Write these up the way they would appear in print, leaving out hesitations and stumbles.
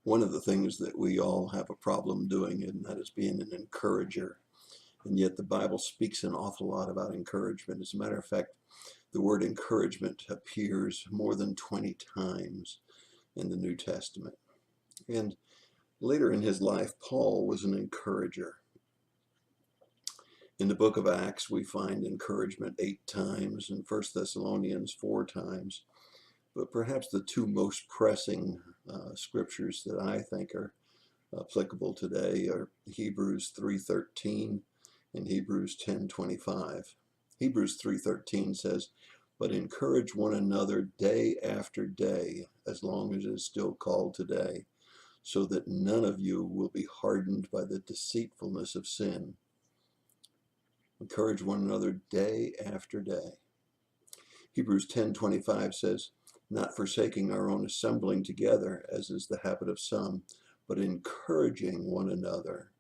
One of the things that we all have a problem doing, and that is being an encourager. And yet the Bible speaks an awful lot about encouragement. As a matter of fact, the word encouragement appears more than 20 times in the New Testament. And later in his life, Paul was an encourager. In the book of Acts, we find encouragement 8 times, in 1 Thessalonians 4 times. But perhaps the two most pressing scriptures that I think are applicable today are Hebrews 3:13 and Hebrews 10:25. Hebrews 3:13 says, "But encourage one another day after day, as long as it is still called today, so that none of you will be hardened by the deceitfulness of sin." Encourage one another day after day. Hebrews 10:25 says, "Not forsaking our own assembling together, as is the habit of some, but encouraging one another,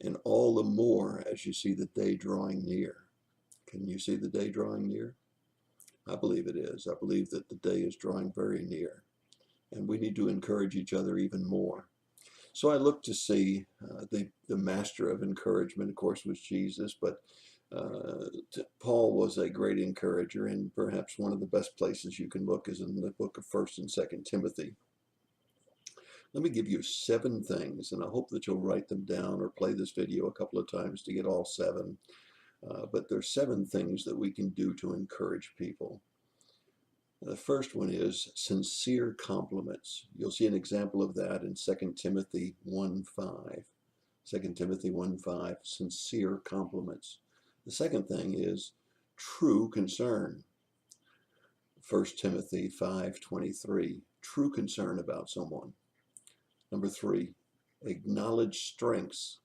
and all the more as you see the day drawing near." Can you see the day drawing near? I believe it is. I believe that the day is drawing very near, and we need to encourage each other even more. So I look to see the master of encouragement, of course, was Jesus, but Paul was a great encourager, and perhaps one of the best places you can look is in the book of 1st and 2nd Timothy. Let me give you 7 things, and I hope that you'll write them down or play this video a couple of times to get all 7. But there's 7 things that we can do to encourage people. The first one is sincere compliments. You'll see an example of that in 2 Timothy 1:5. 2 Timothy 1:5, sincere compliments. The second thing is true concern. 1 Timothy 5:23, true concern about someone. Number 3, acknowledge strengths,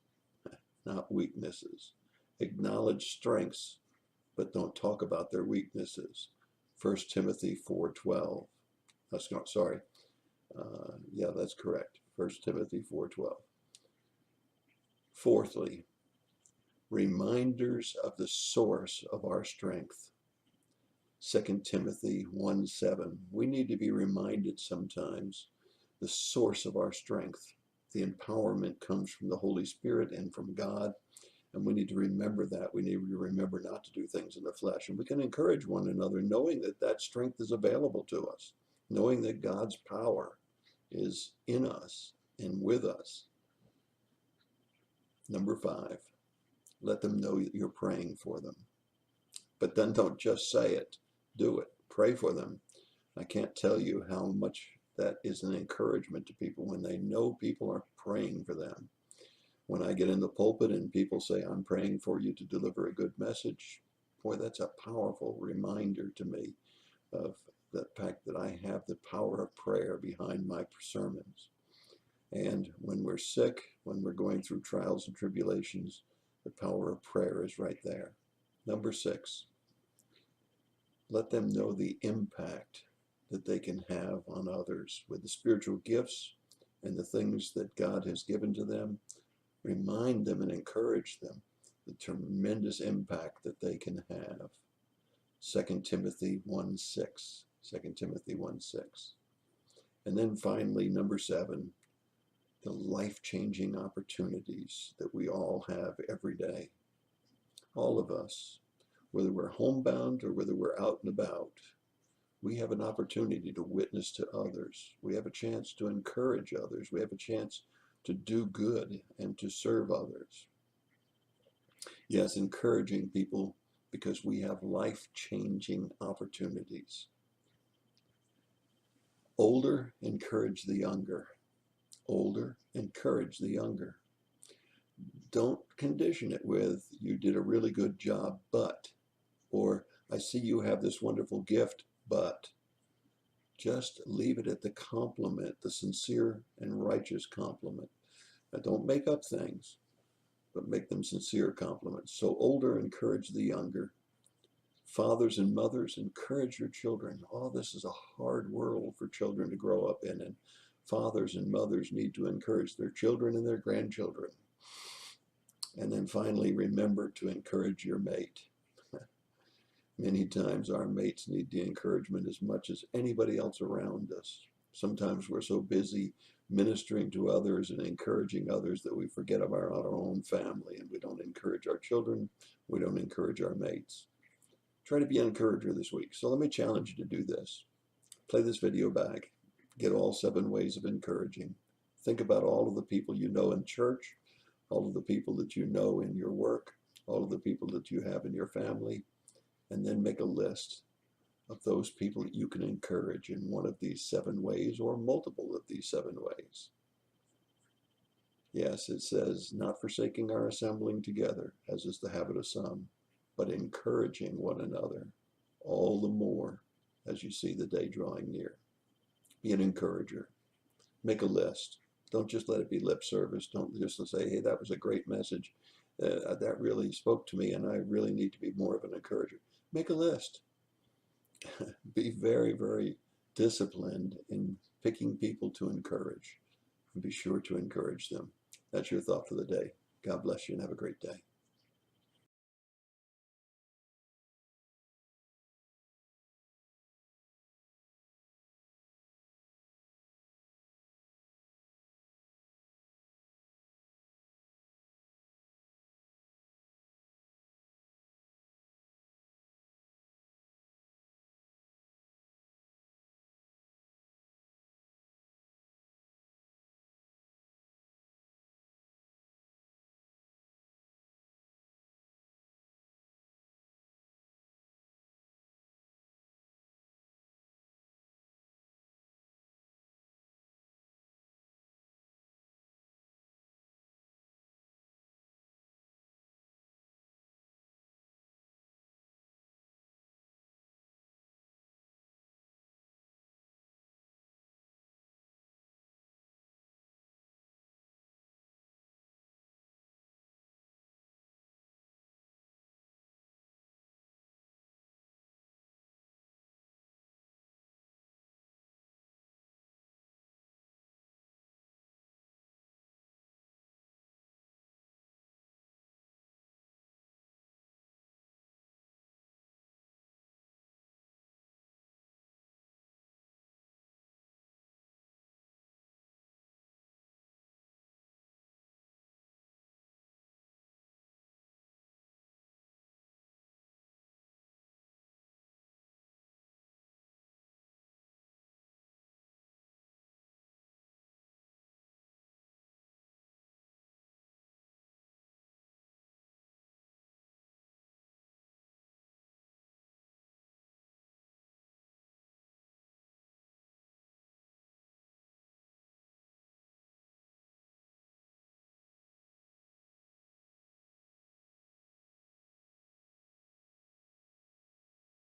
not weaknesses. Acknowledge strengths, but don't talk about their weaknesses. 1 Timothy 4:12. That's not, sorry. Yeah, that's correct. 1 Timothy 4:12. Fourthly, reminders of the source of our strength. 2 Timothy 1:7. We need to be reminded sometimes the source of our strength. The empowerment comes from the Holy Spirit and from God, and we need to remember that. We need to remember not to do things in the flesh, and we can encourage one another knowing that that strength is available to us, knowing that God's power is in us and with us. Number 5, let them know that you're praying for them. But then don't just say it, do it. Pray for them. I can't tell you how much that is an encouragement to people when they know people are praying for them. When I get in the pulpit and people say, "I'm praying for you to deliver a good message," boy, that's a powerful reminder to me of the fact that I have the power of prayer behind my sermons. And when we're sick, when we're going through trials and tribulations, the power of prayer is right there. Number 6, let them know the impact that they can have on others with the spiritual gifts and the things that God has given to them. Remind them and encourage them the tremendous impact that they can have. 2 Timothy 1:6. 2 Timothy 1:6. And then finally, number 7, the life-changing opportunities that we all have every day. All of us, whether we're homebound or whether we're out and about, we have an opportunity to witness to others. We have a chance to encourage others. We have a chance to do good and to serve others. Yes, encouraging people because we have life-changing opportunities. Older, encourage the younger. Older, encourage the younger. Don't condition it with, "You did a really good job, but," or, "I see you have this wonderful gift, but." Just leave it at the compliment, the sincere and righteous compliment. Now, don't make up things, but make them sincere compliments. So older, encourage the younger. Fathers and mothers, encourage your children. Oh, this is a hard world for children to grow up in, and fathers and mothers need to encourage their children and their grandchildren. And then finally, remember to encourage your mate. Many times our mates need the encouragement as much as anybody else around us. Sometimes we're so busy ministering to others and encouraging others that we forget about our own family, and we don't encourage our children, we don't encourage our mates. Try to be an encourager this week. So let me challenge you to do this. Play this video back. Get all 7 ways of encouraging. Think about all of the people you know in church, all of the people that you know in your work, all of the people that you have in your family, and then make a list of those people that you can encourage in one of these 7 ways or multiple of these 7 ways. Yes, it says, not forsaking our assembling together, as is the habit of some, but encouraging one another, all the more as you see the day drawing near. Be an encourager. Make a list. Don't just let it be lip service. Don't just say, hey, that was a great message. That really spoke to me, and I really need to be more of an encourager. Make a list. Be very, very disciplined in picking people to encourage, and be sure to encourage them. That's your thought for the day. God bless you and have a great day.